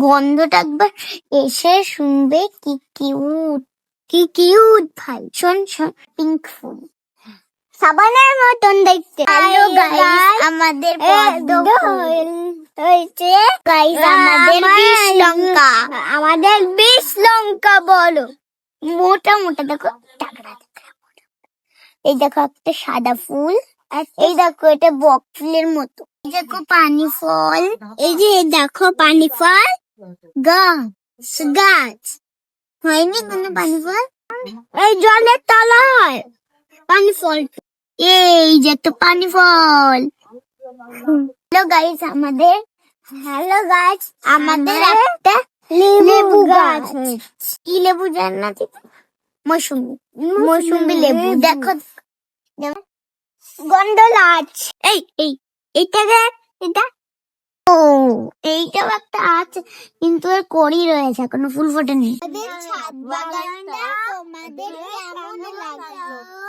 গন্ধটা একবার এসে শুনবে। কি কিউট, কি কিউট ভাই। শোন শোন, পিঙ্ক ফুল সাবানের মতন দেখতে। হ্যালো গাইস, আমাদের হয়েছে গাইস, আমাদের 20 লঙ্কা। আমাদের 20 লঙ্কা বলো, মোটা মোটা দেখো, টাকরা টাকরা। এই দেখো একটা সাদা ফুল, এই দেখো এটা বক ফুলের মতো। এই দেখো পানি ফল, এই যে দেখো পানি ফল। গাছ গাছ হয়নি কোনো পানি ফল, এই জলের তলা হয় পানি ফল। এই যে একটা পানি ফল। হ্যালো গাইস, আমাদের একটা লেবু গাছ। কি লেবু জানা? মৌসুমী লেবু। দেখো গন্ডলাচ। এইটা ও, এইটাও একটা আছে কিন্তু এর কড়ি রয়েছে, কোনো ফুল ফোটেনি। আমাদের ছাদ বাগানটা তোমাদের কেমন লাগলো?